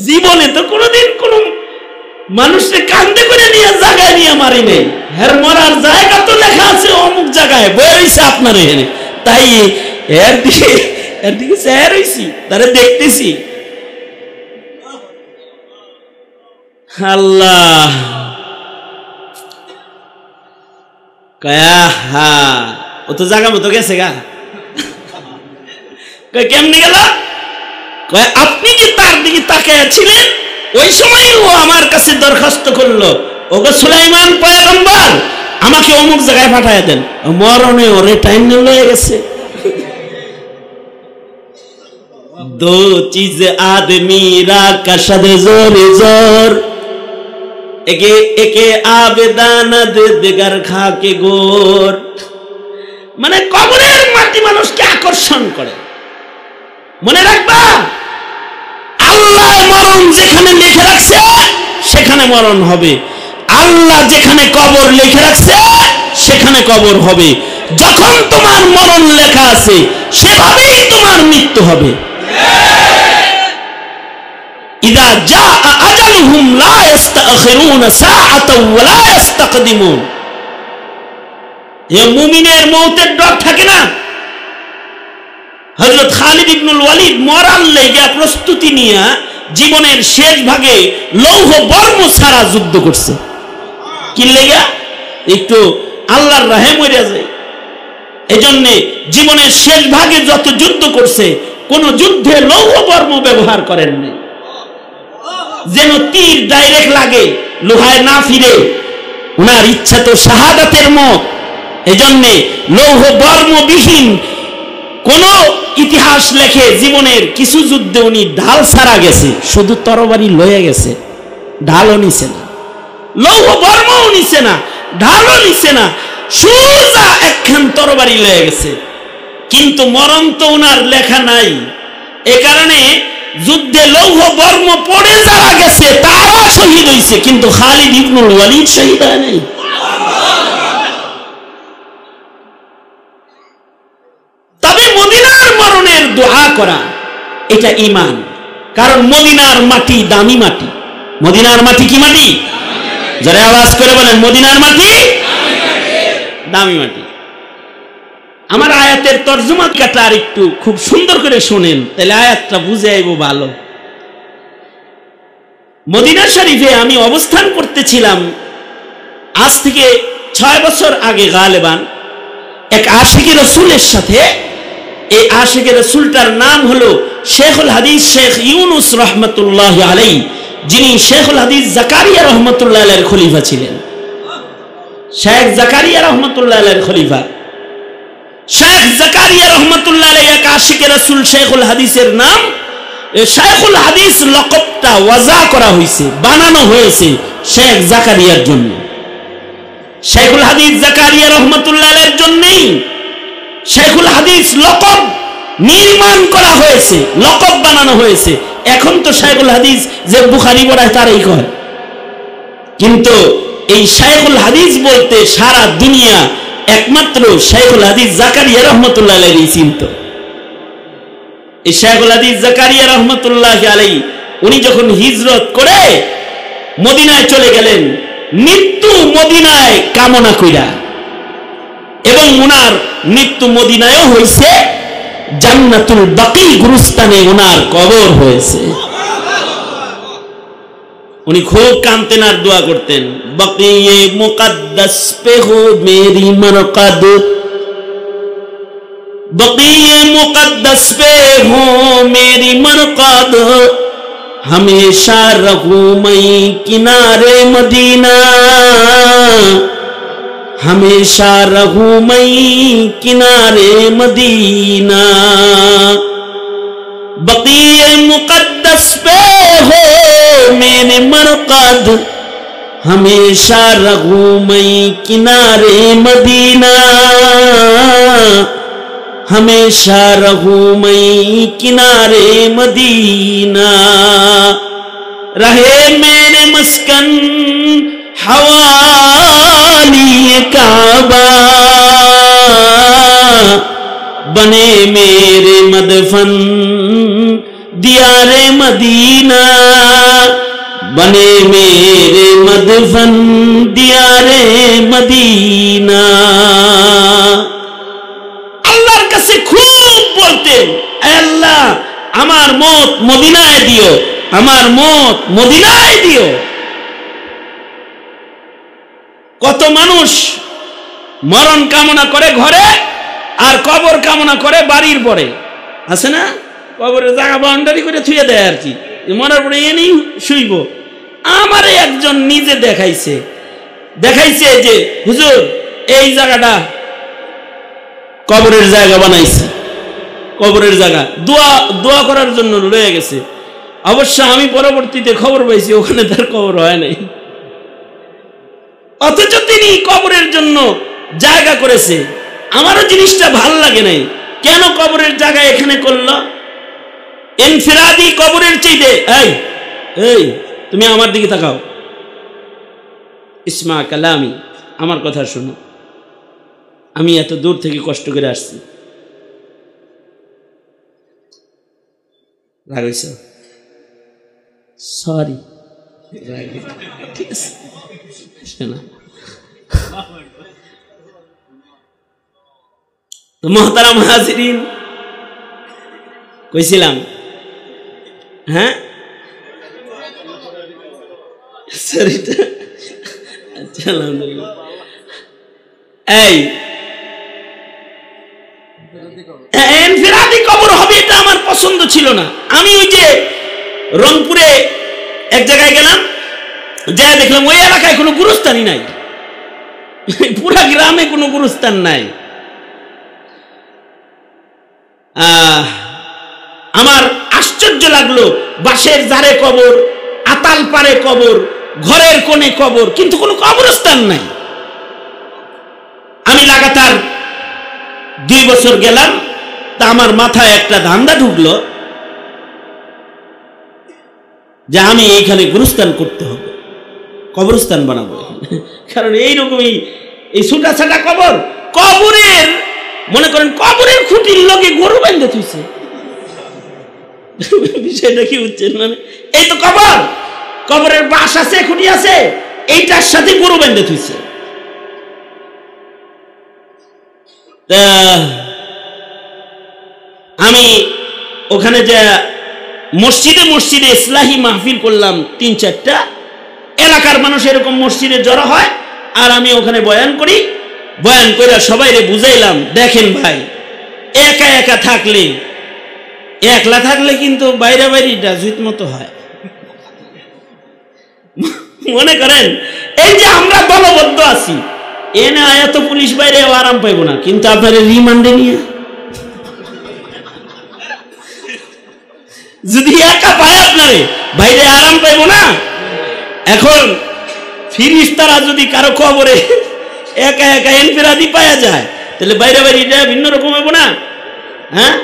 জীবনে তো কোনোদিন কোন মানুষকে কান্দে করে নিয়ে জায়গায় নিয়ে মারি নেই। হের মরার জায়গা তো লেখা আছে অমুক জায়গায়, বয়ে রয়েছে আপনার এখানে, তাই এর দিকে চেয়ে রয়েছি, তারা দেখতেছি। আল্লাহ কয়া হা ও তো জায়গা মতো গেছে গা। কেমনি গেল? আপনি যে তার দিকে তাকিয়ে ছিলেন ওই সময় ও আমার কাছে দরখাস্ত করলো, ওগো সুলাইমান পয়গম্বর আমাকে অমুক জায়গায় পাঠায় দেন। মরণে ওরে টাইম হয়ে গেছে। दो चीज आदमी रा कशद जोर जोर एके एके आवेदान दिगर खा के गोर। মানে কবরের মাটি মানুষকে আকর্ষণ করে। মনে রাখবা আল্লাহ মরণ যেখানে লিখে রাখছে সেখানে মরণ হবে, আল্লাহ যেখানে কবর লিখে রাখছে সেখানে কবর হবে। যখন তোমার মরণ লেখা আছে সেভাবেই তোমার মৃত্যু হবে। ইদা জাআ আজালুহুম লা ইস্তাখিরুনা সাআতাও ওয়া লা ইস্তাকদিমুন। এ মুমিনের মওতের ডর থাকে না। হযরত খালিদ ইবনুল ওয়ালিদ মরার লেগে প্রস্তুতি নিয়ে জীবনের শেষ ভাগে লৌহ বর্ম ছাড়া যুদ্ধ করছে। কি লেগে? একটু আল্লাহর রাহে মরে যায়। এজন্য জীবনের শেষ ভাগে যত যুদ্ধ করছে কোন যুদ্ধে লৌহ বর্ম ব্যবহার করেননি, যেন তীর ডাইরেক্ট লাগে, লোহায় না ফিরে। উনার ইচ্ছা তো শাহাদাতের মত। এজন্য লৌহ বর্মবিহীন কোন ইতিহাস লেখে জীবনের কিছু যুদ্ধে উনি ঢাল ছাড়া গেছে, শুধু তরবারি লয়ে গেছে, ঢালও নিছে না, লৌহ বর্মও নিছে না, ঢালও নিছে না, সোজা একখান তরবারি লয়ে গেছে। কিন্তু মরণ তো উনার লেখা নাই। এ কারণে যুদ্ধে লৌহ বর্ম পড়ে যারা গেছে তারা শহীদ হয়েছে, কিন্তু খালিদ ইবনুল ওয়ালিদ শহীদ হয় নাই। তবে মদিনার মরণের দোয়া করা এটা ঈমান, কারণ মদিনার মাটি দামি মাটি। মদিনার মাটি কি মাটি? যারা আওয়াজ করে বলেন মদিনার মাটি দামি মাটি। আমার আয়াতের তরজমা কাটা আর একটু খুব সুন্দর করে শুনেন, তাহলে আয়াতটা বুঝে আইব ভালো। মদিনা শরীফে আমি অবস্থান করতেছিলাম আজ থেকে 6 বছর আগে গালেবান এক আশিকে রাসূলের সাথে। এই আশিকে রাসূলটার নাম হলো শেখুল হাদিস শেখ ইউনুস রহমতুল্লাহ আলাইহি, যিনি শেখুল হাদিস জাকারিয়া রহমতুল্লাহ আলাইহির খলিফা ছিলেন। শেখ জাকারিয়া রহমতুল্লাহ আলাইহির খলিফা শেখ জাকারিয়া রহমতুল্লাহ আলাইহি এক আশিকে রাসূল শেখুল হাদিসের নাম। শেখুল হাদিস লকবটা ওয়াজা করা হয়েছে, বানানো হয়েছে শেখ জাকারিয়ার জন্য। শেখুল হাদিস জাকারিয়া রহমতুল্লাহ আলাইহির জন্যই শেখুল হাদিস লকব নির্মাণ করা হয়েছে, লকব বানানো হয়েছে। এখন তো শেখুল হাদিস যে বুখারী পড়ায় তারই কয়, কিন্তু এই শেখুল হাদিস বলতে সারা দুনিয়া একমাত্র শেখুল হাদিস জাকারিয়া রহমতুল্লাহ আলাইহি চিনত। এই শেখুল হাদিস জাকারিয়া রহমতুল্লাহ আলাইহি উনি যখন হিজরত করে মদিনায় চলে গেলেন, মৃত্যু মদিনায় কামনা কইরা, এবং উনার মৃত্যু মদিনায়ও হয়েছে, জান্নাতুল বাকি গুরুস্তানে উনার কবর হয়েছে। উনি খুব কাঁদতেন আর দোয়া করতেন, বকিয়ে মুকদ্দাস পে হো মেরি মরকদ, বকিয়ে মুকদ্দাস পে হো মেরি মরকদ, हमेशा रहूं मैं किनारे मदीना, हमेशा रहूं मैं किनारे मदीना, बकीए मुकद्दस पे हो मेरे मरकद, हमेशा रहूं मैं किनारे मदीना, हमेशा रहूं मैं किनारे मदीना, रहे मेरे मस्कन हवाली काबा, बने मेरे मदफन दियारे मदीना बने मेरे मदफन दियारे मदीना। আল্লাহর কাছে খুব বলতেন, আল্লাহ আমার মত মদিনায় দিও, আমার মত মদিনায় দিও। কত মানুষ মরণ কামনা করে ঘরে আর কবর কামনা করে বাড়ির পরে, আছে না? কবরের জায়গা বাউন্ডারি করে থুয়ে দেয় আর কি, মরার পরে এনেই শুইব। আমারে একজন নিজে দেখাইছে যে হুজুর এই জায়গাটা কবরের জায়গা বানাইছে, কবরের জায়গা দোয়া করার জন্য রয়ে গেছে। অবশ্য আমি পরবর্তীতে খবর পাইছি ওখানে তার কবর হয় নাই, অথচ তিনি কবরের জন্য জায়গা করেছে। আমারও জিনিসটা ভাল লাগে নাই, কেন কবরের জায়গা এখানে করলো? ইনফিরাদি কবরের চাইতে এই তুমি আমার দিকে তাকাও, ইসমা কালামি, আমার কথা শোনো। আমি এত দূর থেকে কষ্ট করে আসছি, রাগ হইছে? সরি, ঠিক আছে শোনা। তো মুহতারাম হাজিরিন, কইছিলাম হ্যাঁ আচ্ছা আলহামদুলিল্লাহ। এই ইনফিরাদি কবর হবে এটা আমার পছন্দ ছিল না। আমি ওই যে রংপুরে এক জায়গায় গেলাম, যা দেখলাম ওই এলাকায় কোনো গুরুস্থানই নাই, পুরা গ্রামে কোনো গুরুস্থান নাই। আমার আশ্চর্য লাগলো, বাঁশের ধারে কবর, আতাল পারে কবর, ঘরের কোণে কবর, কিন্তু কোনো কবরস্থান নাই। আমি লাগাতার 2 বছর গেলাম, তা আমার মাথায় একটা ধান্দা ঢুকলো যে আমি এইখানে গুরুস্থান করতে হবে, কবরস্থান বানাবো। কারণ এইরকমই এই ছোটা ছাটা কবর, কবরের মনে করেন কবরের খুঁটির লগে গরু বাঁধতে থইছে। বিষয়টা কি বুঝছেন? মানে এই তো কবর, কবরের বাঁশ আছে, খুঁটি আছে, এইটার সাথে গরু বাঁধতে থইছে। আমি ওখানে যে মসজিদে ইসলাহি মাহফিল করলাম 3-4টা, এলাকার মানুষ এরকম মসজিদে জড়ো হয়, আর আমি ওখানে বয়ান করি। বয়ান করে সবাইরে বুঝাইলাম, দেখেন ভাই, একা একা থাকলে, একলা থাকলে কিন্তু বাইরে বাইরেটা জুত মতো হয়। মনে করেন এই যে আমরা দলবদ্ধ আছি, এনে এত পুলিশ বাইরে আরাম পাইব না, কিন্তু আপনার রিমান্ডে নিয়ে যদি একা পায় আপনারে বাইরে আরাম পাইব না। এখন ফিরিস্তারা যদি কারো খবরে একা একা ইনফিরাদি পাওয়া যায়, তাহলে বাইরে বাইরে এটা ভিন্ন রকম হইব না? হ্যাঁ,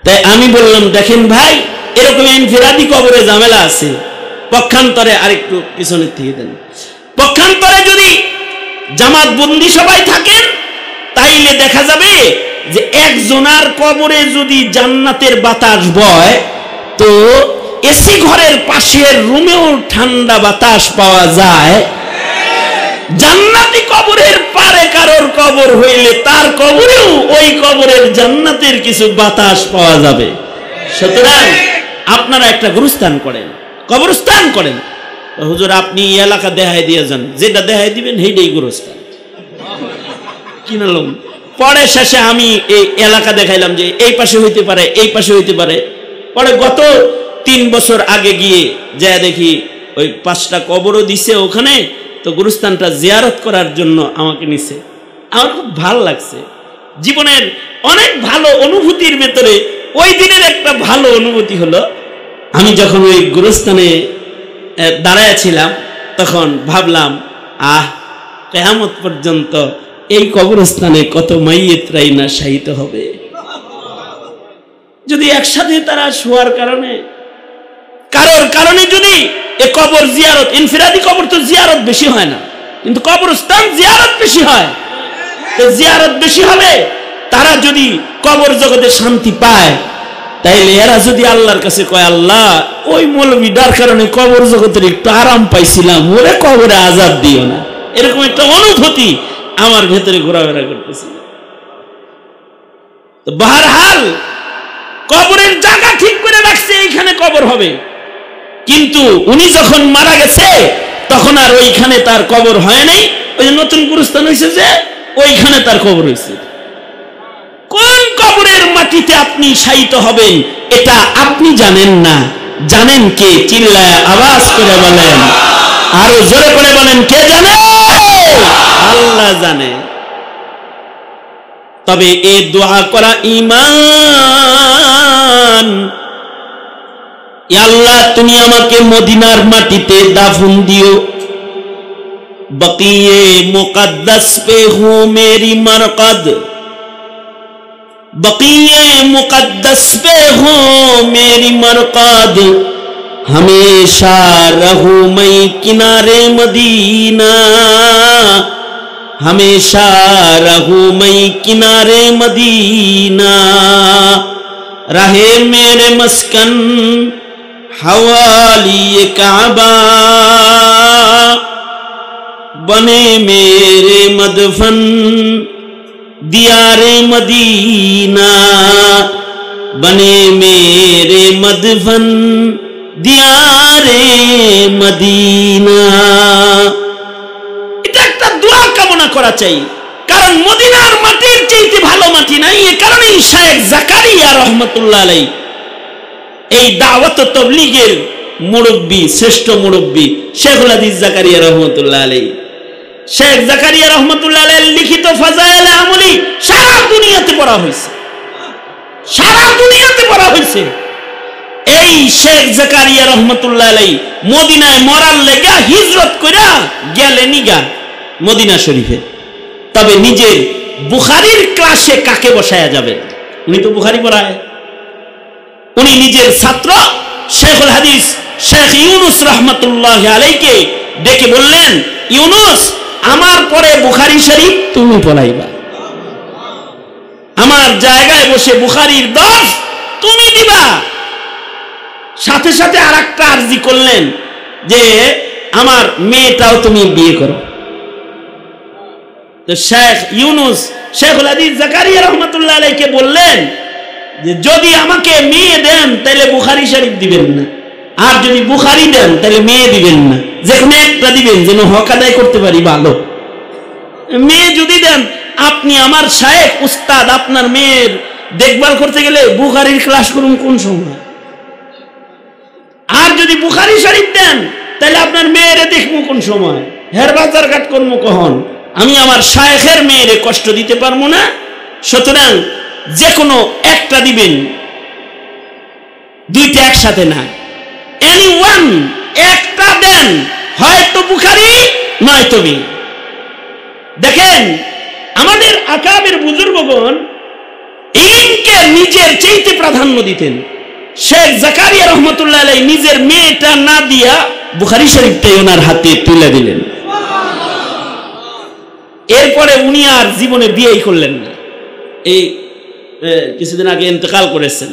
তাই আমি বললাম, দেখেন ভাই, এরকম ইনফিরাদি কবরে ঝামেলা আছে। পক্ষান্তরে আরেকটু পিছনের থেকে দেন, পক্ষান্তরে যদি জামাত বন্দি সবাই থাকেন, তাইলে দেখা যাবে যে একজনার কবরে যদি জান্নাতের বাতাস বয়, তো এসি ঘরের পাশের রুমেও ঠান্ডা বাতাস পাওয়া যায়। জান্নাতি কবরের পারে কারোর কবর হইলে তার কবরেও ওই কবরের জান্নাতের কিছু বাতাস পাওয়া যাবে। সুতরাং আপনারা একটা গুরুস্থান করেন, কবরস্থান করেন। হুজুর আপনি এলাকা দেখাই দিয়ে যান, যেটা দেখাই দিবেন সেইটাই গুরুস্থান কিনালাম। পরে শেষে আমি এই এলাকা দেখাইলাম যে এই পাশে হইতে পারে, এই পাশে হইতে পারে। পরে গত 3 বছর আগে গিয়ে যা দেখি ওই 5টা কবরও দিছে ওখানে, তো গুরুস্থানটা জিয়ারত করার জন্য আমাকে নিছে। আমার খুব ভালো লাগছে। জীবনের অনেক ভালো অনুভূতির ভেতরে ওই দিনের একটা ভালো অনুভূতি হলো, আমি যখন ওই গুরুস্থানে দাঁড়াইছিলাম, তখন ভাবলাম, কিয়ামত পর্যন্ত এই কবরস্থানে কত মাইয়েতরাই না শায়িত হবে। যদি একসাথে তারা শোয়ার কারণে, কারোর কারণে যদি এ কবর জিয়ারত, ইনফিরাদি কবর তো জিয়ারত বেশি হয় না, কিন্তু কবরস্থান জিয়ারত বেশি হয়। তো জিয়ারত বেশি হবে, তারা যদি কবর জগতে শান্তি পায়, তাইলে এরা যদি আল্লাহর কাছে কয়, আল্লাহ ওই মৌলবীটার কারণে কবর জগতের একটু আরাম পাইছিলাম, ওরে কবরে আযাব দিও না, এরকম একটা অনুভূতি আমার ভেতরে ঘোরাফেরা করতেছিল। তো বাহরহাল কবরের জায়গা ঠিক করে রাখছে, এইখানে কবর হবে। কিন্তু উনি যখন মারা গেছে তখন আর ওইখানে তার কবর হয় নাই, ওই নতুন গুরুস্থান হয়েছে যে ওইখানে তার কবর হয়েছে। কোন কবরের মাটিতে আপনি শায়িত হবেন এটা আপনি জানেন না, জানেন কে? চিল্লায় আওয়াজ করে বলেন, আরো জোরে করে বলেন, কে জানে? আল্লাহ জানে। তবে এই দোয়া করা ঈমান। আল্লাহ তুমি আমাকে মদিনার মাটিতে দাফন দিও, বকিয়ে মুকদ্দস पे हूं मेरी मरकद, बकीए मुकद्दस पे हो मेरी मरकद, हमेशा रहूं मैं किनारे मदीना, हमेशा रहूं मैं किनारे मदीना, रहे मेरे मस्कन हवाली काबा, बने मेरे मदफन दियारे मदीना, बने मेरे मदफन दियारे मदीना। এটা একটা দোয়া কামনা করা চাই, কারণ মদিনার মাটির চাইতে ভালো মাটি নাই। এই কারণেই শেখ জাকারিয়া রহমতুল্লাহ আলাইহি এই দাওয়াত ও তাবলীগের মুরব্বী, শ্রেষ্ঠ মুরব্বী শেখুল হাদিস জাকারিয়া রহমতুল্লাহ আলাইহি, শেখ জাকারিয়া রহমতুল্লাহ আলাইহির লিখিত ফাজায়েল আমলি সারা দুনিয়াতে পড়া হয়েছে, সারা দুনিয়াতে পড়া হয়েছে। এই শেখ জাকারিয়া রহমতুল্লাহ আলাইহি মদিনায় মরার লেগা হিজরত কইরা গেলেনি গা মদিনা শরীফে। তবে নিজের বুখারীর ক্লাসে কাকে বসায়া যাবেন? উনি তো বুখারী পড়ায়। উনি নিজের ছাত্র শেখুল হাদিস শেখ ইউনুস রহমতুল্লাহ আলাইহিকে ডেকে বললেন, ইউনুস আমার পরে বুখারী শরীফ তুমি পড়াইবা, আমার জায়গায় বসে বুখারীর দর্স তুমি দিবা। সাথে সাথে আরেকটা আরজি করলেন যে আমার মেয়েটাও তুমি বিয়ে করো। তো শেখ ইউনুস শেখুল হাদিস জাকারিয়া রহমতুল্লাহ আলাইহিকে বললেন যে যদি আমাকে মেয়ে দেন তাহলে বুখারী শরীফ দিবেন না, আর যদি বুখারী দেন তাহলে মেয়ে দিবেন না, যে কোনো একটা দিবেন যেন হক আদায় করতে পারি ভালো। মেয়ে যদি দেন, আপনি আমার শায়েখ উস্তাদ, আপনার মেয়ের দেখভাল করতে গেলে বুখারীর ক্লাস করুন কোন সময়? আর যদি বুখারী শরীফ দেন তাহলে আপনার মেয়েরে দেখবো কোন সময়? হের বাজার ঘাট করবো কখন? আমি আমার শায়েখের মেয়েরে কষ্ট দিতে পারবো না। সুতরাং যে কোনো একটা দিবেন, দুইটা একসাথে না, এনি ওয়ান একটা দেন, হয়তো বুখারী নয়তো মেয়ে। দেখেন আমাদের আকাবের বুজুর্গগণ ইলমকে নিজের চাইতে প্রাধান্য দিতেন। শেখ জাকারিয়া রহমতুল্লাহ আলাইহি নিজের মেয়েটা না দিয়া বুখারী শরীফটাই ওনার হাতে তুলে দিলেন। এরপরে উনি আর জীবনে বিয়েই করলেন না, এই কিছুদিন আগে ইন্তেকাল করেছেন।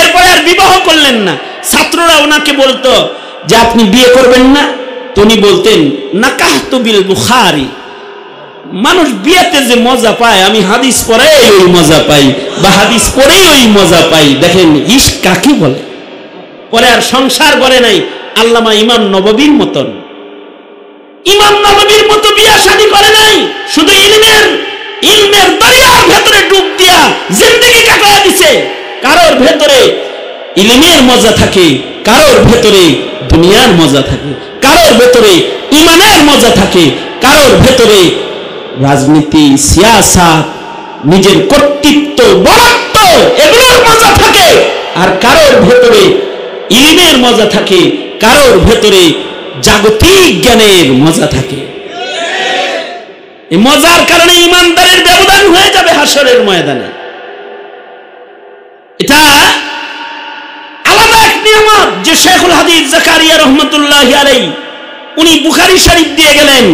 এরপরে আর বিবাহ করলেন না। ছাত্ররা ওনাকে বলতো যে আপনি বিয়ে করবেন না, তো উনি বলতেন নাকাহতু বিল বুখারী, মানুষ বিয়েতে যে মজা পায় আমি হাদিস পড়ে ওই মজা পাই, বা হাদিস পড়েই ওই মজা পাই। দেখেন ইশক কাকে বলে। পরে আর সংসার করে নাই আল্লামা ইমাম নববীর মতন, ইমাম নববীর মতো বিয়ে শাদী করে নাই, শুধু ইলমের দরিয়ার ভেতরে ডুব দিয়া জিন্দেগি কাটায়া দিছে। কারোর ভেতরে ইলমের মজা থাকে, কারোর ভেতরে দুনিয়ার মজা থাকে, কারোর ভেতরে ইমানের মজা থাকে, কারোর ভেতরে রাজনীতি, সিয়াসাত, নিজের কর্তৃত্ব, বড়ত্ব এগুলোর মজা থাকে, আর কারোর ভেতরে ইলমের মজা থাকে, কারোর ভেতরে জাগতিক জ্ঞানের মজা থাকে। এই মজার কারণে ইমানদারের ব্যবধান হয়ে যাবে হাসরের ময়দানে। এটা আলাদা এক নিয়ামত যে শেখুল হাদিস জাকারিয়া রহমতুল্লাহ আলাইহি উনি বুখারী শরীফ দিয়ে গেলেন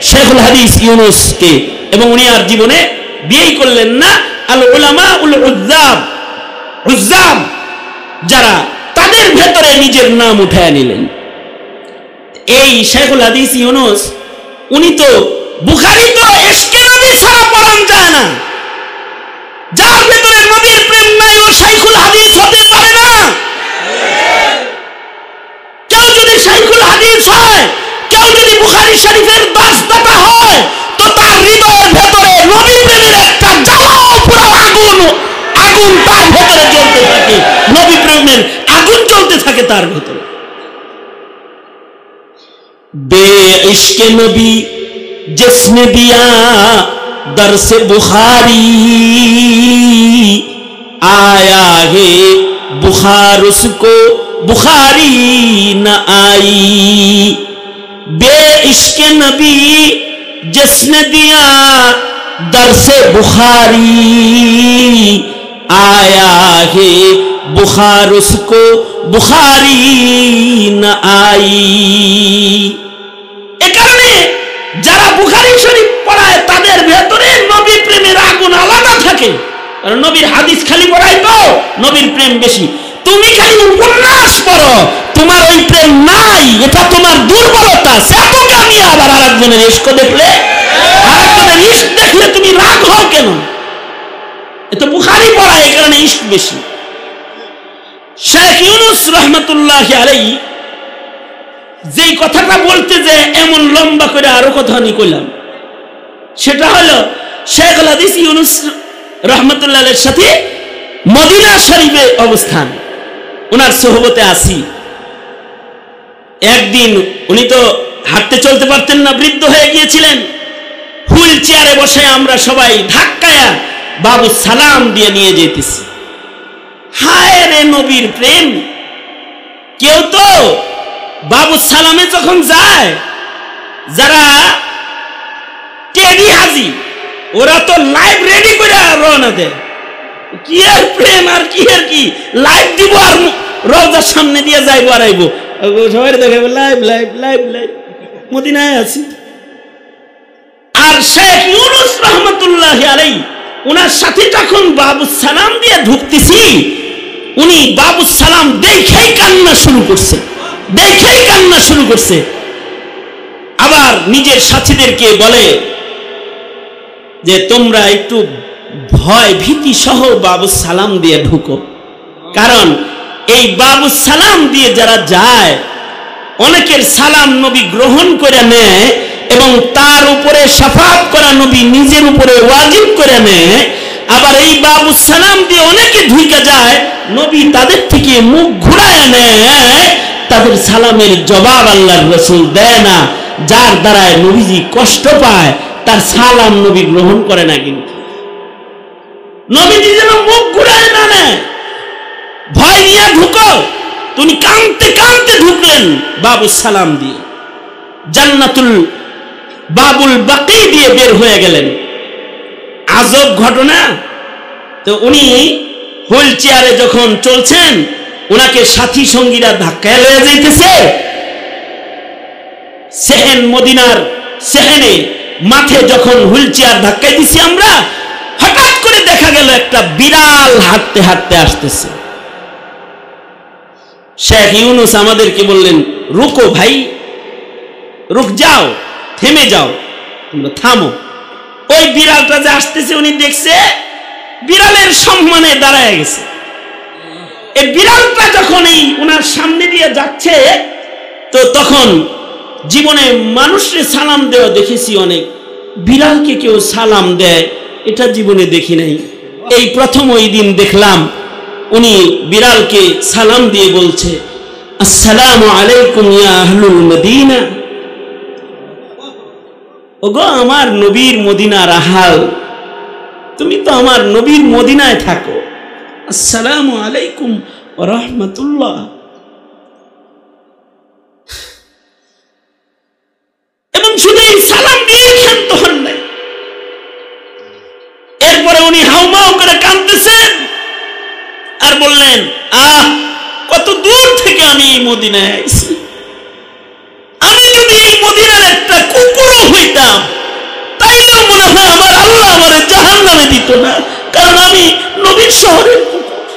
শেখুল হাদিস ইউনুসকে, এবং উনি আর জীবনে বিয়েই করলেন না। আল উলামা উল উজ্জাব, উজ্জাব যারা তাদের ভেতরে নিজের নাম উঠায় নিলেন। এই শেখুল হাদিস ইউনুস উনি তো বুখারী তো ইশকে নবী ছাড়া পড়ান যায় না, যার ভেতরে নবীর প্রেম নাই ও শেখুল হাদিস হতে পারে না। কেউ যদি শেখুল হাদিস হয়, কেউ যদি বুখারী শরীফের দাসদাতা হয়, তো তার হৃদয়ের ভেতরে নবী প্রেমের একটা জ্বালাও পুরো আগুন তার ভেতরে জ্বলতে থাকে, নবী প্রেমের আগুন জ্বলতে থাকে তার ভেতরে। বে ইশকে নবী जिसने दिया दर्स बुखारी, आया है बुखार उसको बुखारी न आई। बे इश्के नबी जिसने दिया दर्स बुखारी, आया है बुखार उसको बुखारी न आई। এ কারণে যারা বুখারী শরীফ পড়ায় তাদের ভেতরে নবী প্রেমের আগুন আলাদা থাকে, কারণ নবীর হাদিস খালি পড়াই তো নবীর প্রেম বেশি। তুমি খালি উপন্যাস পড়ো, তোমার ওই প্রেম নাই, এটা তোমার দুর্বলতা। সেটাকে আমি আবার আরেকজনের ইশক দেখলে, আরেকজনের ইশক দেখলে তুমি রাগ হও কেন? এটা বুখারী পড়ায়, এই কারণে ইশক বেশি। শেখ ইউনুস রাহমাতুল্লাহি আলাইহি যেই কথাটা বলতে যে এমন লম্বা করে আরো কথা আমি কইলাম, সেটা হলো শেখুল হাদিস ইউনুস রাহমাতুল্লাহ আলাইহির সাথে মদিনা শরীফে অবস্থান, ওনার সোহবতে আসি। একদিন উনি তো হাঁটতে চলতে পারতেন না, বৃদ্ধ হয়ে গিয়েছিলেন। হুইল চেয়ারে বসে আমরা সবাই ধাক্কায়া বাবু সালাম দিয়ে নিয়ে যেতেছি। হায় রে নবীর প্রেম! কেউ তো বাবু সালামে যখন যায়, যারা টেডি হাজি ওরা তো লাইভ রেডি করে রওনা দেয়। কি আর প্রেম আর কি আর কি, লাইভ দিব আর রওজার সামনে দিয়ে যাইবো আর আইবো, সবাই দেখাবো লাইভ লাইভ লাইভ লাইভ, মদিনায় আছি। আর শেখ ইউনুস রাহমাতুল্লাহি আলাইহি ওনার সাথে যখন বাবু সালাম দিয়ে ঢুকতেছি, উনি বাবু সালাম দেখেই কান্না শুরু করছে, দেখেই কান্না শুরু করছে। আবার নিজের সাথীদেরকে বলে যে তোমরা একটু ভয় ভীতি সহ বাবু সালাম দিয়ে ঢুকো, কারণ এই বাবু সালাম দিয়ে যারা যায় অনেকের সালাম নবী গ্রহণ করে নেয় এবং তার উপরে শাফাত করা নবী নিজের উপরে ওয়াজিব করে নেয়। আবার এই বাবু সালাম দিয়ে অনেকে ঢুকে যায়, নবী তাদের থেকে মুখ ঘুরায় নেয়, তাদের সালামের জবাব আল্লাহর রাসূল দেয় না, যার দ্বারা নবীজি কষ্ট পায়, তার সালাম নবী গ্রহণ করে না। কিন্তু নবীজি যেন মুখ ঘুরায় না নেয়, ভয় নিয়ে ঢুকো। তুমি কাঁদতে কাঁদতে ঢুকলেন বাবু সালাম দিয়ে, জান্নাতুল বাবুল বাকি দিয়ে বের হয়ে গেলেন। আজব ঘটনা। তো উনি হুইল চেয়ারে যখন চলছেন, ওনাকে সাথী সঙ্গীরা ধাক্কায় লয়ে যাইতেছে। সেহেন মদিনার সেহেনে মাঠে যখন হুইল চেয়ার ধাক্কাই দিছি আমরা, হঠাৎ করে দেখা গেল একটা বিড়াল হাঁটতে হাঁটতে আসতেছে। শেখ ইউনুস আমাদেরকে বললেন, রুকো ভাই, রুক যাও, থেমে যাও, তোমরা থামো। ওই বিড়ালটা যে আসতেছে উনি দেখছে, বিড়ালের সম্মানে দাঁড়ায় গেছে। এই বিড়ালটা যখন এই ওনার সামনে দিয়ে যাচ্ছে, তো তখন জীবনে মানুষকে সালাম দেওয়া দেখেছি অনেক, বিড়ালকে কেউ সালাম দেয় এটা জীবনে দেখি নাই। এই প্রথম ওই দিন দেখলাম উনি বিড়ালকে সালাম দিয়ে বলছে, আসসালামু আলাইকুম ইয়া আহলুল মদিনা। ওগো আমার নবীর মদিনার আহাল, তুমি তো আমার নবীর মদিনায় থাকো, আসসালামু আলাইকুম ওয়া রাহমাতুল্লাহ। এবং শুধু এই সালাম দিয়ে ক্ষান্ত হন নাই, এরপরে উনি হাউমাউ করে কাঁদতেছেন আর বললেন, কত দূর থেকে আমি এই মদিনায় আইছি, আমি যদি এই মদিনার একটা কুকুরও হইতাম তাইলেও মনে হয় আমার আল্লাহ আমার জাহান্নামে দিত না, কারণ আমি নবীর শহরের কুকুর।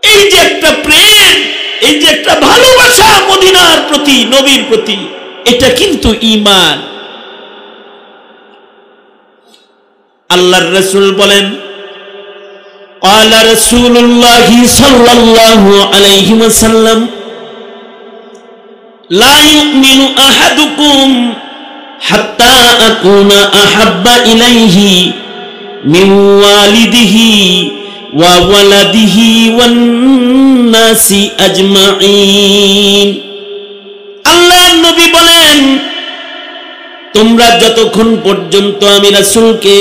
এই যে একটা প্রেম, এই যে একটা ভালোবাসা মদিনার প্রতি, নবীর প্রতি, এটা কিন্তু ঈমান। আল্লাহর রাসূল বলেন, ক্বালা রাসূলুল্লাহি সাল্লাল্লাহু আলাইহি ওয়াসাল্লাম, লা ইউমিনু আহাদুকুম হাত্তা আকুনা আহাব্বা ইলাইহি মিন ওয়ালিদিহি ওয়া ওয়ালাদিহি ওয়ান নাসি আজমাইন। আল্লাহর নবী বলেন, তোমরা যতক্ষণ পর্যন্ত আমি রাসূলকে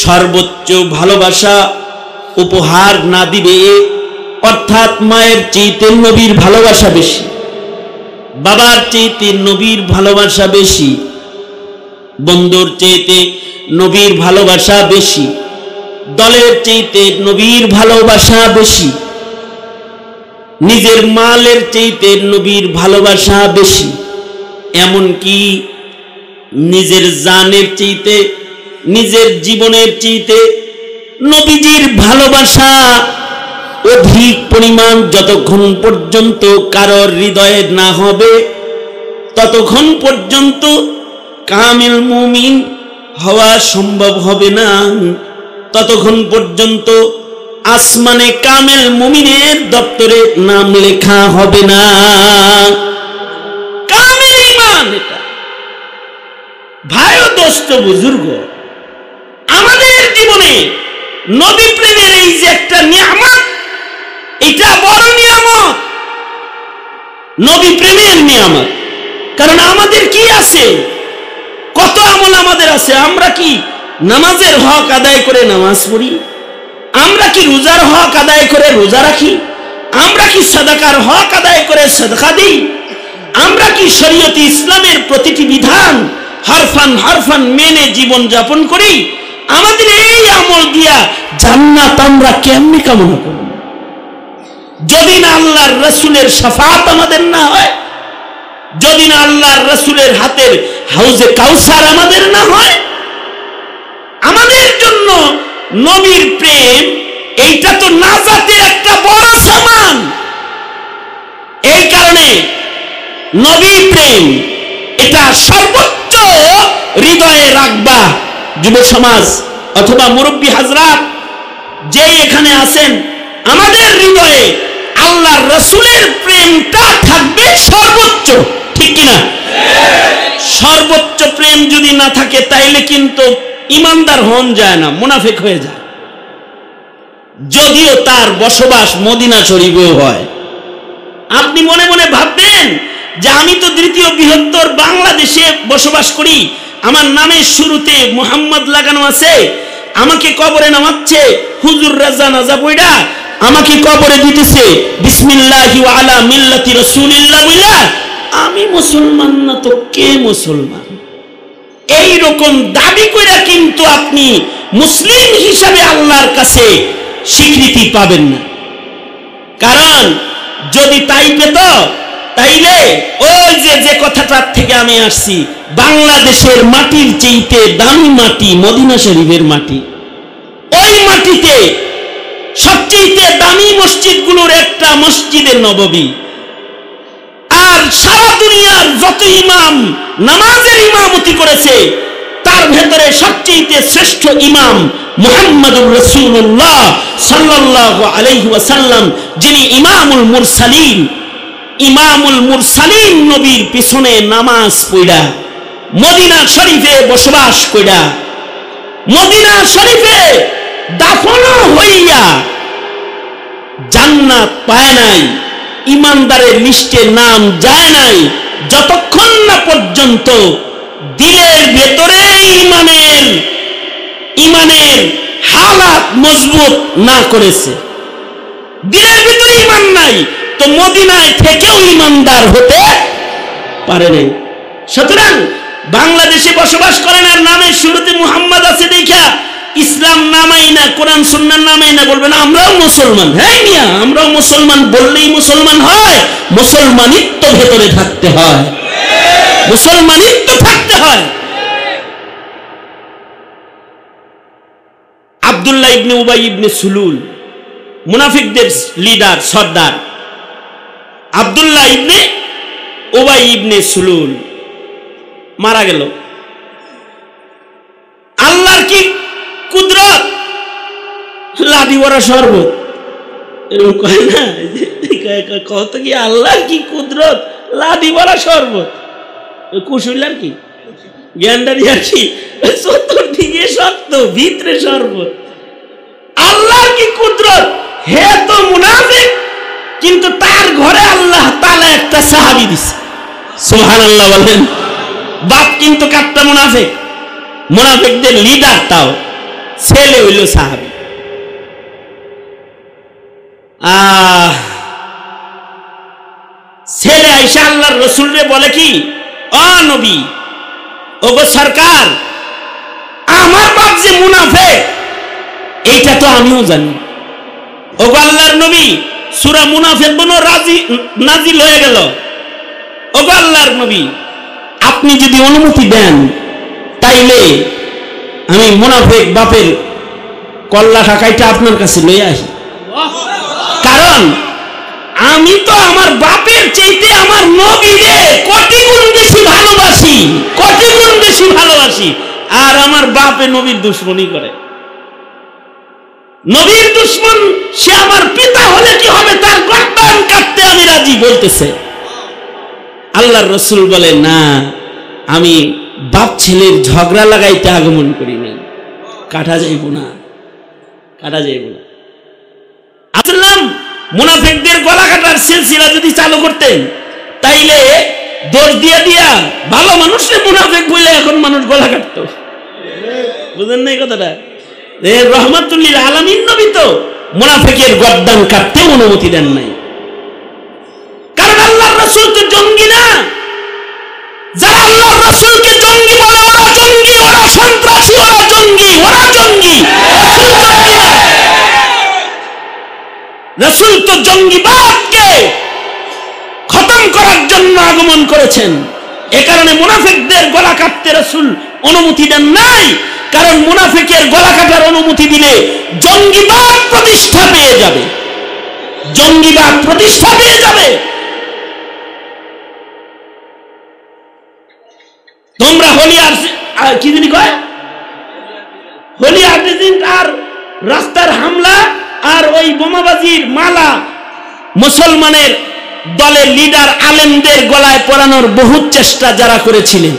সর্বোচ্চ ভালোবাসা উপহার না দিবে, অর্থাৎ মায়ের চাইতে নবীর ভালোবাসা বেশি, বাবার চাইতে নবীর ভালোবাসা বেশি, বন্ধুর চাইতে নবীর ভালোবাসা বেশি, দলের চাইতে নবীর ভালোবাসা বেশি, নিজের মালের চাইতে নবীর ভালোবাসা বেশি, এমনকি নিজের জানের চাইতে, নিজের জীবনের চাইতে নবীজির ভালোবাসা অধিক পরিমাণ যতক্ষণ পর্যন্ত কারোর হৃদয়ে না হবে, ততক্ষণ পর্যন্ত কামিল মুমিন হওয়া সম্ভব হবে না, ততক্ষণ পর্যন্ত আসমানে কামিল মুমিনের দপ্তরে নাম লেখা হবে না। কামিল ঈমান এটা। ভাই ও দোস্ত বুজুর্গ, আমাদের জীবনে নবী প্রেমের এই যে একটা নিয়ামত, এটা বড় নিয়ামত, নবী প্রেমের নিয়ামত। কারণ আমাদের কি আছে, কত আমল আমাদের আছে। আমরা কি নামাজের হক আদায় করে নামাজ পড়ি? আমরা কি রোজার হক আদায় করে রোজা রাখি? আমরা কি সাদাকার হক আদায় করে সাদকা দিই? আমরা কি শরীয়তে ইসলামের প্রতিটি বিধান হারফান মেনে জীবন যাপন করি? আমাদের এই আমল দিয়া জান্নাত আমরা কেমনে কামনা করব যদি না আল্লাহর রাসূলের শাফাত আমাদের না হয়, যদি না আল্লাহর রাসূলের হাতের হাউজে কাউসার আমাদের না হয়? আমাদের জন্য নবীর প্রেম এইটা তো নাজাতের একটা বড় সামান। এই কারণে নবী প্রেম এটা সর্বোচ্চ হৃদয়ে রাখবা। যুব সমাজ অথবা মুরব্বী হাজরাত যে এখানে আছেন, আমাদের হৃদয়ে আল্লাহর রাসূলের প্রেমটা থাকবে সর্বোচ্চ, ঠিক কিনা? সর্বোচ্চ প্রেম যদি না থাকে তাইলে কিন্তু ইমানদার হন যায় না, মুনাফিক হয়ে যায়। যদিও তার বসবাস মদিনা শরীফেও হয়। আপনি মনে মনে ভাববেন যে আমি তো দ্বিতীয় বৃহত্তর বাংলাদেশে বসবাস করি, আমার নামের শুরুতে মুহাম্মদ লাগানো আছে, আমাকে কবরে নামাচ্ছে হুজুর রাজা নাজা বইডা, আমাকে কবরে দিতেছে বিসমিল্লাহি ওয়া আলা মিল্লাতি রাসূলিল্লাহ বইলা, আমি মুসলমান না তো কে মুসলমান? এই রকম দাবি কইরা কিন্তু আপনি মুসলিম হিসাবে আল্লাহর কাছে স্বীকৃতি পাবেন না। কারণ যদি তাই পেত তাইলে ওই যে কথাটার থেকে আমি আসছি, বাংলাদেশের মাটির চাইতে দামি মাটি মদিনা শরীফের মাটি। ওই মাটিতে সবচেয়ে দামি মসজিদগুলোর একটা মসজিদে নববী। আর সারা দুনিয়ার যত ইমাম নামাজের ইমামতি করেছে তার ভেতরে সবচেয়ে শ্রেষ্ঠ ইমাম মুহাম্মদুর রাসূলুল্লাহ সাল্লাল্লাহু আলাইহি ওয়াসাল্লাম, যিনি ইমামুল মুরসালিন। ইমামুল মুরসালিন নবীর পিছনে নামাজ পড়া, মদিনা শরীফে বসবাস কইরা, মদিনা শরীফে দাফন হইয়া জান্নাত পায় নাই, ইমানদারের লিস্টে নাম যায় নাই, যতক্ষণ না পর্যন্ত দিলের ভেতরে ইমানের হালাত মজবুত না করেছে। দিলের ভিতরে ইমান নাই তো মদিনায় থেকেও ইমানদার হতে পারে নাই। সুতরাং বাংলাদেশে বসবাস করেন আর নামের শুরুতে মুহাম্মদ আছে দেখা ইসলাম নামাই না, কোরআন সুন্নাহ নামাই না, বলবেন আমরাও মুসলমান। হ্যাঁ মিয়া, আমরাও মুসলমান বললেই মুসলমান হয়? মুসলমানিত্ব ভেতরে থাকতে হয়, মুসলমানিত্ব থাকতে হয়। আব্দুল্লাহ ইবনে উবাই ইবনে সুলুল মুনাফিকদের লিডার সর্দার আব্দুল্লাহ ইবনে উবাই ইবনে সুলুল মারা গেল। আল্লাহর কি কুদরত, লাদি ভরা শরবত, এরকম কয় না, কত কি আল্লাহর কি কুদরত, লাদি ভরা শরবত, কুশলার কি গ্যান্ডারি আর কি চতুর্দিকে শক্ত ভিতরে শরবত। আল্লাহর কি কুদরত, হে তো মুনাফিক, কিন্তু তার ঘরে আল্লাহ তাআলা একটা সাহাবী দিছে। সুবহানাল্লাহ বলেন। বাপ কিন্তু কাটটা মুনাফিক, মুনাফিকদের লিডার, তাও ছেলে হইল সাহাবী। ছেলে আইসা আল্লাহর রাসূলরে বলে কি, ও নবী, ওগো সরকার, আমার বাপ যে মুনাফিক এইটা তো আমিও জানি। ওগো আল্লাহর নবী, সূরা মুনাফিকুন নাজিল হয়ে গেল। ওগো আল্লাহর নবী, আপনি যদি অনুমতি দেন তাইলে আমি মুনাফিক বাপের কল্লা টাকাইটা আপনার কাছে লইয়া আসি। কারণ আমি তো আমার বাপের চাইতে আমার নবীরে কোটি গুণ বেশি ভালোবাসি, কোটি গুণ বেশি ভালোবাসি। আর আমার বাপে নবীর দুশমনি করে। নবীর দুশমন সে আমার পিতা হলে কি হবে, তার গর্দান কাটতে আমি রাজি বলতেছে। আল্লাহর রাসূল বলে, না, আমি বাপ ছেলের ঝগড়া লাগাইতে আগমন করি নাই, কাটা যাইব না, কাটা যাইব না। আসলাম মুনাফিকদের গলা কাটার সিলসিলা যদি চালু করতেন তাইলে দোষ দিয়া দিয়া ভালো মানুষের মুনাফিক বলে এখন মানুষ গলা কাটতো। বুঝেন না এই কথাটা? রহমাতুল লিল আলামিন নবী তো মুনাফিকের গর্দান কাটতে অনুমতি দেন নাই। কারণ আল্লাহর রাসূল তো জঙ্গি না। যারা আল্লাহর রাসূলকে জঙ্গি বলে ওরা জঙ্গি, ওরা সন্ত্রাসী, ওরা জঙ্গি, ওরা জঙ্গি। রাসূল তো জঙ্গিবাদকে খতম করার জন্য আগমন করেছেন। এ কারণে মুনাফিকদের গলা কাটতে রাসূল অনুমতি দেন নাই। কারণ মুনাফিকের গলা কাটার অনুমতি দিলে জঙ্গিবাদ প্রতিষ্ঠা পেয়ে যাবে, জঙ্গিবাদ প্রতিষ্ঠা পেয়ে যাবে। তোমরা হোলি আর কি জানি কয়, হোলি আর্টিজেন্ট আর রাস্তার হামলা আর ওই বোমাবাজির মালা মুসলমানের দলের লিডার আলেমদের গলায় পরানোর বহুত চেষ্টা যারা করেছিলেন,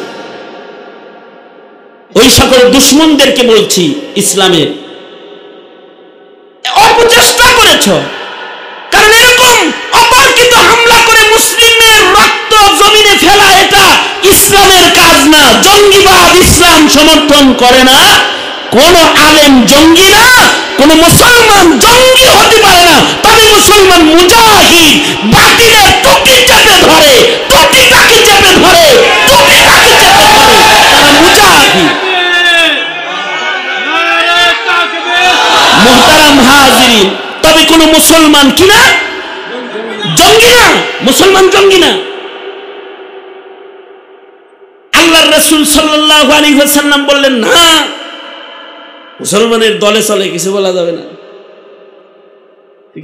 ওই সকল দুশমনদেরকে বলছি, ইসলামের অপচেষ্টা করেছ। কারণ এরকম অতর্কিত হামলা করে মুসলিমের রক্ত জমিনে ফেলা এটা ইসলামের কাজ না। জঙ্গিবাদ ইসলাম সমর্থন করে না। কোন আলেম জঙ্গি না, কোন মুসলমান জঙ্গি হতে পারে না। তবে মুসলমান মুজাহিদ বাতিলের টুটি চেপে ধরে, টুটিটাকে চেপে ধরে, টুটিটাকে চেপে ধরে, তারা মুজাহিদ। মুহতারাম হাজিরিন, তবে কোন মুসলমান কি না, জঙ্গি না, মুসলমান জঙ্গি না। আল্লাহর রাসূল সাল্লাল্লাহু আলাইহি ওয়াসাল্লাম বললেন, না, মুসলমানের দলে চলে কিছু বলা যাবে না।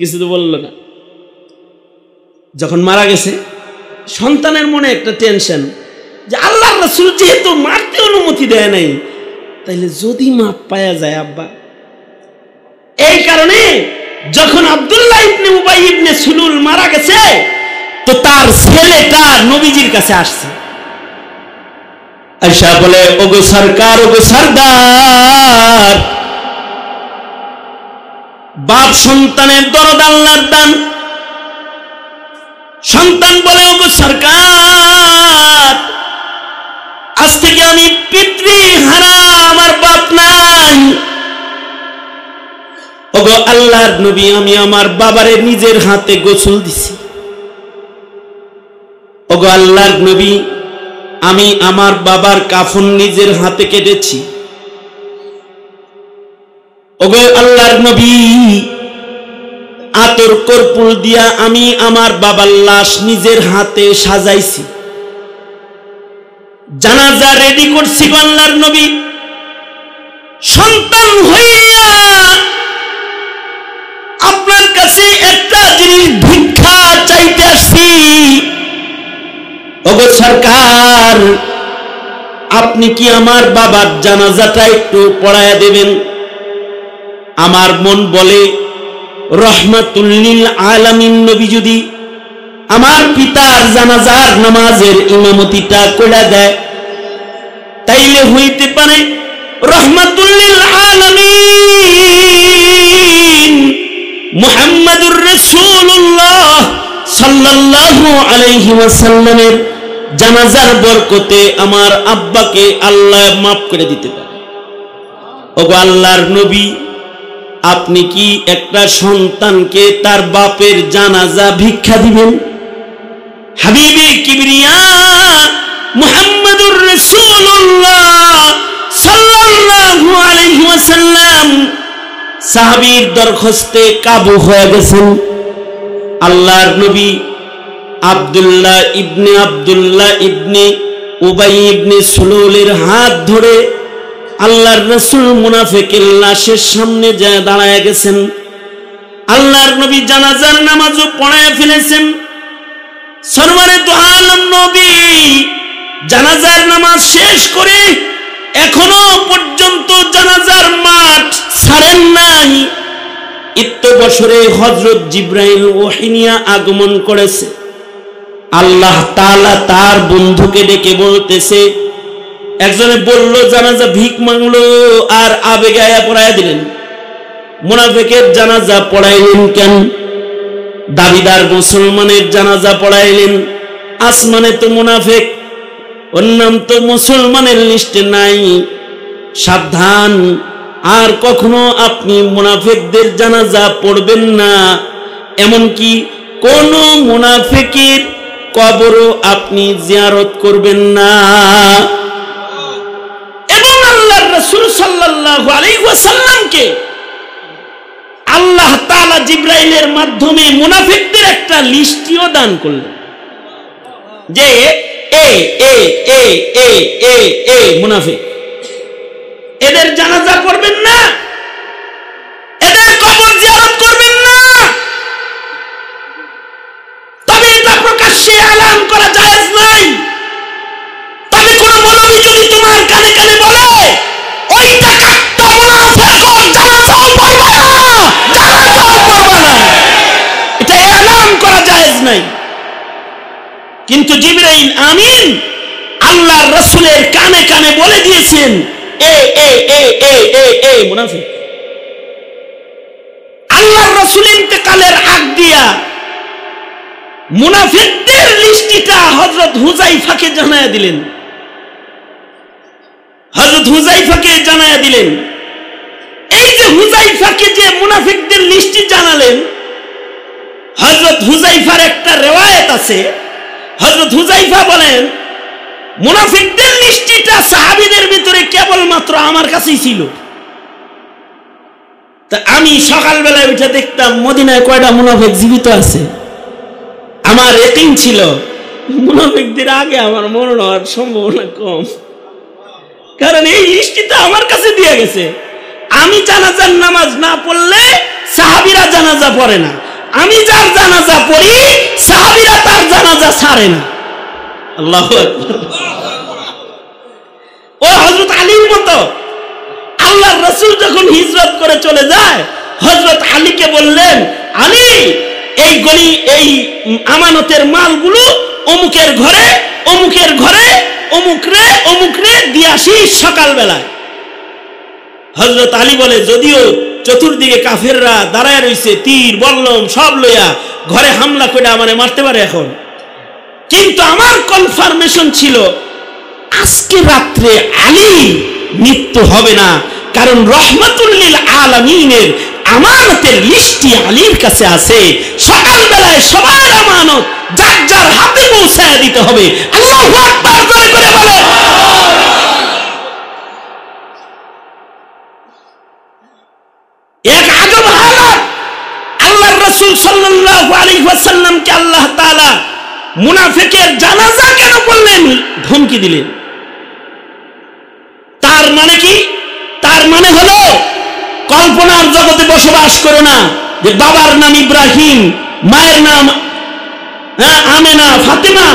কিছু তো বললো না। যখন মারা গেছে সন্তানের মনে একটা টেনশন যে আল্লাহর রাসূল যেহেতু মারতে অনুমতি দেয় নাই, তাইলে যদি মাপ পাওয়া যায় আব্বা। এই কারণে যখন আব্দুল্লাহ ইবনে উবাই ইবনে সুলুল মারা গেছে, তো তার ছেলেটা নবীজির কাছে আসছে। আয়েশা বলে, ওগো সরকার, ওগো সরদার, বাপ সন্তানের দরদ আল্লাহর দান। সন্তান বলে, ওগো সরকার, আজ থেকে আমি পিতৃহারা, আমার বাপ নাই। ওগো আল্লাহর নবী, আমি আমার বাবারে নিজের হাতে গোসল দিছি। ওগো আল্লাহর নবী, আমি আমার বাবার কাফন নিজের হাতে কেটেছি। ওগো আল্লাহর নবী, আতর কর্পূর দিয়া আমি আমার বাবার লাশ নিজের হাতে সাজাইছি। জানাজা রেডি করছি গো আল্লাহর নবী। সন্তান হইয়া আপনার ওগো সরকার, আপনি কি আমার বাবার জানাজাটা একটু পড়ায়া দেবেন? আমার মন বলে রহমাতুল লিল আলামিন নবী যদি আমার পিতার জানাজার নামাজের ইমামতিটা কইরা দেয়, তাইলে হইতে পারে রহমাতুল লিল আলামিন মুহাম্মাদুর রাসূলুল্লাহ সাল্লাল্লাহু আলাইহি ওয়াসাল্লামের জানাজার বরকতে আমার আব্বাকে আল্লাহ মাফ করে দিতে পারে। ওগো আল্লাহর নবী, আপনি কি একটা সন্তানকে তার বাপের জানাজা ভিক্ষা দিবেন? হাবিবে কিবরিয়া মুহাম্মাদুর রাসূলুল্লাহ সাল্লাল্লাহু আলাইহি ওয়াসাল্লাম সাহাবীর দরখাস্তে কাবু হয়ে গেছেন। আল্লাহর নবী আব্দুল্লাহ ইবনে উবাই ইবনে সুলুলের হাত ধরে আল্লাহর রাসূল মুনাফিকের লাশের সামনে যায় দাঁড়ায় গেছেন। আল্লাহর নবী জানাজার নামাজও পড়ায় ফেলেছেন। সরওয়ারে দু আলম নবী জানাজার নামাজ শেষ করে এখনো পর্যন্ত জানাজার মাঠ ছাড়েন নাই। ইত্য বছরে হযরত জিবরাইল ওহী নিয়ে আগমন করেছে। আল্লাহ তাআলা তার বন্ধুকে ডেকে বলতেছে, একজনে বলল জানাজা ভিক মাংলো আর আবেগে আয়া পড়ায় দিলেন। মুনাফিকের জানাজা পড়াইলেন কেন? দাবিদার মুসলমানের জানাজা পড়াইলেন। আসমানে তো মুনাফিক, ওর নাম তো মুসলমানের লিস্টে নাই। সাবধান, আর কখনো আপনি মুনাফিকদের জানাজা পড়বেন না। এমনকি কোন মুনাফিকের কবরও আপনি জিয়ারত করবেন না। এবং আল্লাহর রাসূল সাল্লাল্লাহু আলাইহি ওয়াসাল্লামকে আল্লাহ তাআলা জিবরাইলের মাধ্যমে মুনাফিকদের একটা লিস্টিও দান করলেন যে এ এ এ এ এ এ মুনাফিক, এদের জানাজা পড়বেন না, এদের কবর জিয়ারত করবেন না। তবে এটা প্রকাশ্যে এলান করা জায়েজ নাই। তবে কোন মৌলবী যদি তোমার কানে কানে বলে ওইটা কাট্টা মুনাফিক, জানাজাও পড়বে না, জানাজাও পড়বে না, এটা এলান করা জায়েজ নাই। কিন্তু জিবরাইল আমিন আল্লাহর রাসূলের কানে কানে বলে দিয়েছেন এ এ এ এ এ এ মুনাফিক। আল্লাহর রাসূল ইন্তেকালের আগ দিয়া মুনাফিকদের লিস্টিটা হযরত হুযায়ফাকে জানায়া দিলেন। হযরত হুযায়ফাকে জানায়া দিলেন। এই যে হুযায়ফাকে যে মুনাফিকদের লিস্টি জানালেন, হযরত হুযায়ফার একটা riwayat আছে। হযরত হুযায়ফা বলেন মুনাফিকদের লিস্টিটা সাহাবীদের ভিতরে কেবলমাত্র আমার কাছেই ছিল। তা আমি সকালবেলায় উঠে দেখতাম মদিনায় কয়টা মুনাফিক জীবিত আছে। আমার ইয়াকিন ছিল মুনাফিকদের আগে আমার মরণ হওয়ার সম্ভাবনা কম, কারণ এই লিস্টিটা আমার কাছে দিয়ে গেছে। আমি জানাজার নামাজ না পড়লে সাহাবীরা জানাজা পড়ে না, আমি যার জানাজা পড়ি সাহাবীরা তার জানাজা ছাড়ে না। আল্লাহু আকবার। ও হযরত আলীর মতো আল্লাহর রাসূল যখন হিজরত করে চলে যায়, হযরত আলীকে বললেন, আলী এই আমানতের মালগুলো অমুকের ঘরে অমুকের ঘরে অমুকরে দিয়ে আসিস সকালবেলায়। হযরত আলী বলে, যদিও চতুর্দিকে কাফেররা দাঁড়ায় রয়েছে, তীর বল্লম সব লইয়া ঘরে হামলা করে আমারে মারতে পারে এখন, কিন্তু আমার কনফার্মেশন ছিল আজকে রাত্রে আলী মৃত্যু হবে না, কারণ রহমাতুল লিল আলামিনের আমানতের লিস্টি আলীর কাছে আছে। সকালবেলায় সবার আমানত যার যার হাতে পৌঁছায় দিতে হবে। আল্লাহু আকবার করে বলে। এক আজব হালাত, আল্লাহর রাসূল সাল্লাল্লাহু আলাইহি ওয়াসাল্লামকে আল্লাহ তাআলা মুনাফিকের জানাজা কেন বললেন ধমকি দিলেন। তার মানে কি? তার মানে হলো কল্পনার জগতে বসবাস করো না যে বাবার নাম ইব্রাহিম, মায়ের নাম আমেনা, ফাতেমা,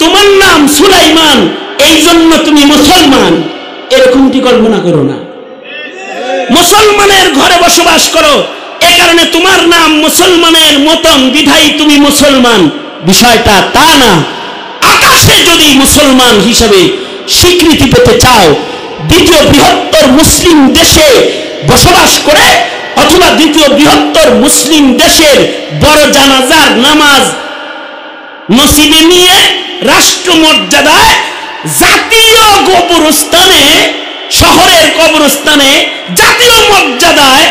তোমার নাম সুলাইমান, এই জন্য তুমি মুসলমান, এরকমটি কল্পনা করো না। মুসলমানের ঘরে বসবাস করো, এ কারণে তোমার নাম মুসলমানের মতন বিধায়ী তুমি মুসলমান, বিষয়টা তা না। আকাশে যদি মুসলমান হিসেবে স্বীকৃতি পেতে চাও, দ্বিতীয় বৃহত্তর মুসলিম দেশে বসবাস করে অথবা দ্বিতীয় বৃহত্তর মুসলিম দেশের বড় জানাজার নামাজ নসিবে নিয়ে রাষ্ট্রমর্যাদায় জাতীয় কবরস্থানে, শহরের কবরস্থানে জাতীয় মর্যাদায়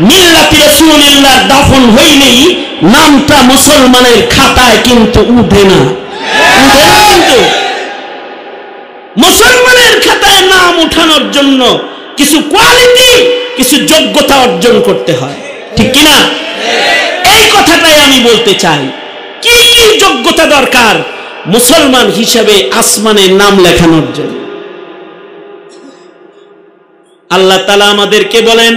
মিল্লাতি রাসূলুল্লাহ দাফন হইলেই নামটা মুসলমানের খাতায় কিন্তু উঠে না। কিন্তু মুসলমানের খাতায় নাম উঠানোর জন্য কিছু কোয়ালিটি, কিছু যোগ্যতা অর্জন করতে হয়, ঠিক কিনা? এই কথাটাই আমি বলতে চাই। কি কি যোগ্যতা দরকার মুসলমান হিসেবে আসমানে নাম লেখানোর জন্য? আল্লাহ তাআলা আমাদেরকে বলেন,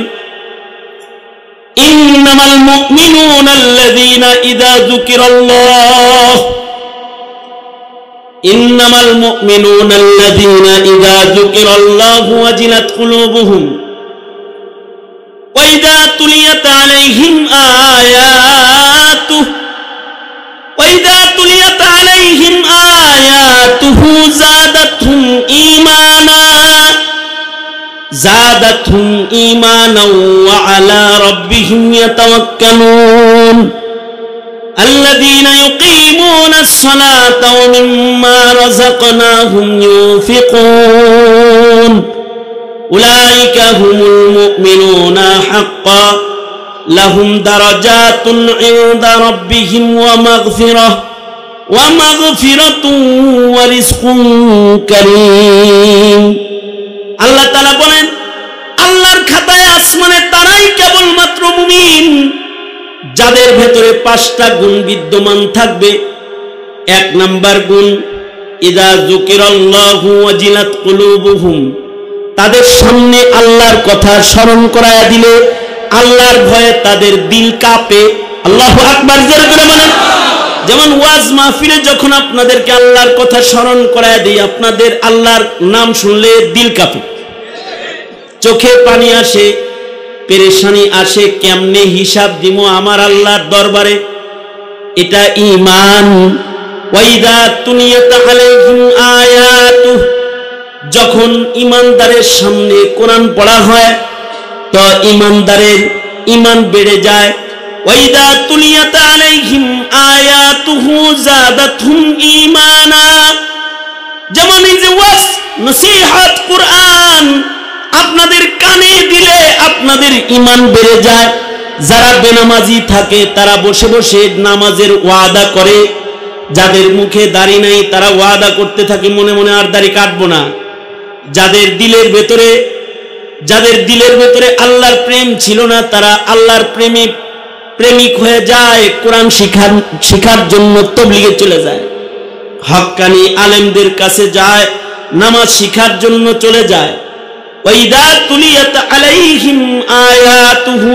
ইন্নামাল মুমিনুনা আল্লাযীনা ইযা যুকিরাল্লাহ, ইন্নামাল মুমিনুনা আল্লাযীনা ইযা যুকিরাল্লাহু ওয়াজিলাত কুলুবুহুম ওয়া ইযা তুলিয়াত আলাইহিম আয়াতুহু وَإِذَا تُلِيَتْ عَلَيْهِمْ آيَاتُهُ زَادَتْهُمْ إِيمَانًا وَعَلَى رَبِّهِمْ يَتَوَكَّلُونَ الَّذِينَ يُقِيمُونَ الصَّلَاةَ وَمِمَّا رَزَقْنَاهُمْ يُنْفِقُونَ أُولَئِكَ هُمُ الْمُؤْمِنُونَ حَقًّا لهم درجات عند ربهم ومغفرة ورزق كريم। আল্লাহ তাআলা বলেন, আল্লাহর খাতায় আসমানে তারাই কেবলমাত্র মুমিন যাদের ভেতরে 5টা গুণ বিদ্যমান থাকবে। 1 নাম্বার গুণ, ইযা যুকিরাল্লাহু ওয়াজিলাত কুলুবুহুম, তাদের সামনে আল্লাহর কথা স্মরণ করায়া দিলে আল্লাহর ভয়ে তাদের দিল কাঁপে। আল্লাহু আকবার, জোরে করে বলেন। যেমন ওয়াজ মাহফিলে যখন আপনাদেরকে আল্লাহর কথা স্মরণ করায় দিই, আপনাদের আল্লাহর নাম শুনলে দিল কাঁপে, চোখে পানি আসে, পেরেশানি আসে, কেমনে হিসাব দিব আমার আল্লাহর দরবারে, এটা ঈমান। ওয়াইদা তুলিয়াত আলাইহিম আয়াতুহু, যখন ঈমানদারের সামনে কোরআন পড়া হয় তো ঈমানদারের ঈমান বেড়ে যায়। ওয়াইদা তুলিয়াত আলাইহিম আয়াতুহু যাদাতহুম ঈমানা, যেমন এই যে ওয়াজ নসিহত কুরআন আপনাদের কানে দিলে আপনাদের ঈমান বেড়ে যায়। যারা বেনামাজি থাকে তারা বসে বসে নামাজের ওয়াদা করে, যাদের মুখে দাড়ি নাই তারা ওয়াদা করতে থাকে মনে মনে আর দাড়ি কাটবো না। যাদের দিলের ভেতরে আল্লাহর প্রেম ছিল না তারা আল্লাহর প্রেমিক হয়ে যায়, কোরআন শিখার জন্য তাবলীগে চলে যায়, হক্কানি আলেমদের কাছে যায়, নামাজ শিখার জন্য চলে যায়। ওয়াইদা তুলিয়াত আলাইহিম আয়াতুহু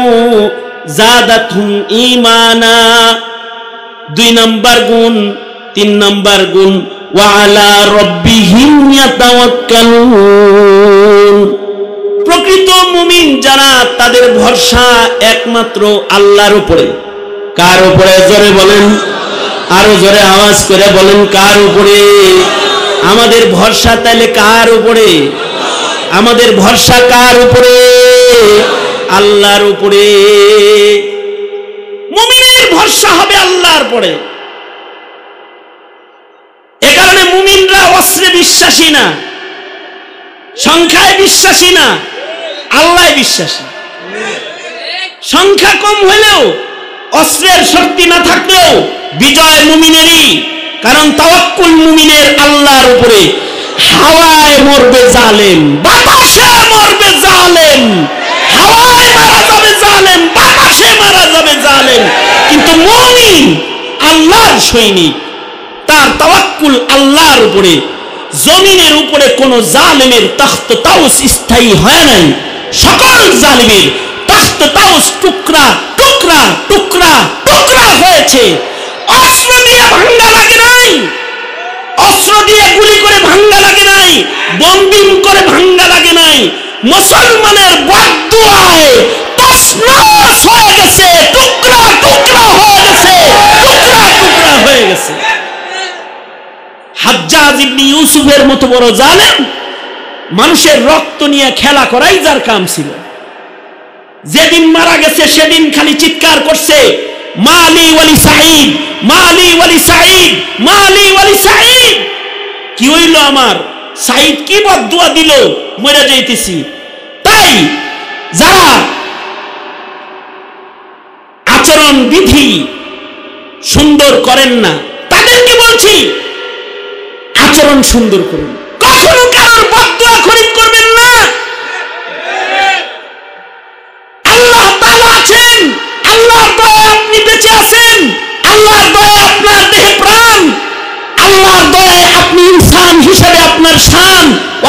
যাদাতহুম ঈমানা, 2 নাম্বার গুণ। 3 নাম্বার গুণ, ওয়া আলা রাব্বিহিম ইয়াতাওয়াক্কালুন, প্রকৃত মুমিন যারা তাদের ভরসা একমাত্র আল্লাহর উপরে। কার উপরে? জোরে বলেন, আরো জোরে আওয়াজ করে বলেন, কার উপরে? আমাদের ভরসা তাহলে কার উপরে? আমাদের ভরসা কার উপরে? আল্লাহর উপরে। মুমিনের ভরসা হবে আল্লাহর উপরে। এ কারণে মুমিনরা অস্ত্রে বিশ্বাসী না, সংখ্যায় বিশ্বাসী না, আল্লাহয় বিশ্বাসী। সংখ্যা কম হলেও, অস্ত্রের শক্তি না থাকলেও বিজয় মুমিনেরই, কারণ তাওয়াক্কুল মুমিনের আল্লাহর উপরে। হাওয়ায় মরবে জালেম, বাতাসে মরবে জালেম, হাওয়ায় মারা যাবে জালেম, বাতাসে মারা যাবে জালেম, কিন্তু মুমিন আল্লাহর সৈনিক, তার তাওয়াক্কুল আল্লাহর উপরে। জমিনের উপরে কোন জালেমের তখ্ত তাউস স্থায়ী হয় নাই, সকল জালিমের তখ্ত তাউস টুকরা টুকরা টুকরা টুকরা হয়েছে। অস্ত্র দিয়ে ভাঙা লাগে নাই, অস্ত্র বন্দিম করে ভাঙ্গা লাগে নাই, মুসলমানের বদদুয়ায় তছনছ হয়ে গেছে, টুকরা টুকরা হয়ে গেছে, টুকরা টুকরা হয়ে গেছে। হাজ্জাজ ইবনে ইউসুফের মতো বড় জালেম মানুষের রক্ত নিয়ে খেলা করাই যার কাম ছিল। যেদিন মারা গেছে সেদিন খালি চিৎকার করছে, মালি ওয়ালি সাঈদ, মালি ওয়ালি সাঈদ, মালি ওয়ালি সাঈদ। কি হইল আমার? সাঈদ কি বদদুয়া দিল, মরে যাইতেছি। তাই যারা আচরণ বিধি সুন্দর করেন না তাদেরকে বলছি আচরণ সুন্দর করুন, কখনো কারোর বদদুয়া খরিদ করবেন না। আল্লাহ তাআলা আছেন, আল্লাহর দয়ায় আপনি বেঁচে আছেন, আল্লাহর দয়ায় আপনার দেহে প্রাণ, আল্লাহর দয়ায় আপনি ইনসান হিসেবে আপনার শান।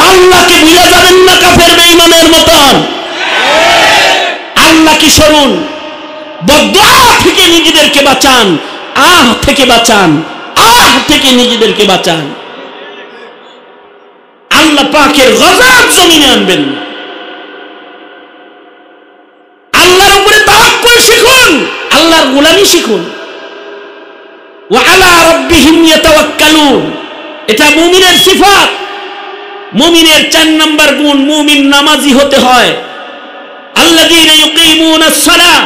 আল্লাহকে ভুলে যাবেন না কাফের বেঈমানের মতন। আল্লাহকে স্মরণ, বদদুয়া থেকে নিজেদেরকে বাঁচান, আহ থেকে বাঁচান, আহ থেকে নিজেদেরকে বাঁচান। আল্লাহ পাকের গজব জমিনে আনবেন না। আল্লাহর উপরে তাওয়াক্কুল শিখুন, আল্লাহর গোলামি শিখুন। ওয়া আলা রাব্বিহিম ইয়াতাওয়াক্কালুন, এটা মুমিনের সিফাত। মুমিনের 4 নম্বর গুণ, মুমিন নামাজি হতে হয়। আল্লাযীনা ইউকিমুনাস সালাহ,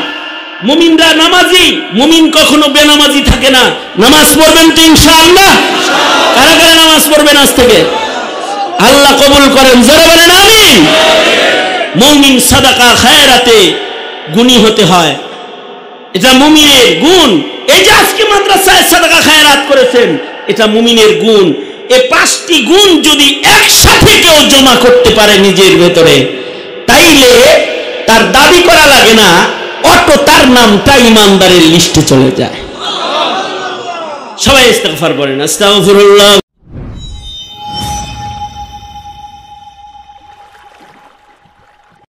মুমিনরা নামাজি। মুমিন কখনো বেনামাজি থাকে না। নামাজ পড়বেন তো ইনশাআল্লাহ? কারা কারা নামাজ পড়বেন আজ থেকে? আল্লাহ কবুল করেন, জোরে বলেন আমিন। মুমিন সাদাকা খায়রাতে গুণী হতে হয়, এটা মুমিনের গুণ। এই যে আজকে মাদ্রাসায় সাদাকা খায়রাত করেছেন, এটা মুমিনের গুণ। এই 5টি গুণ যদি একসাথে কেউ জমা করতে পারে নিজের ভেতরে, তাইলে তার দাবি করা লাগে না, অটো তার নামটা ইমানদারের লিস্টে চলে যায়। সবাই ইস্তেগফার বলেন, আস্তাগফিরুল্লাহ।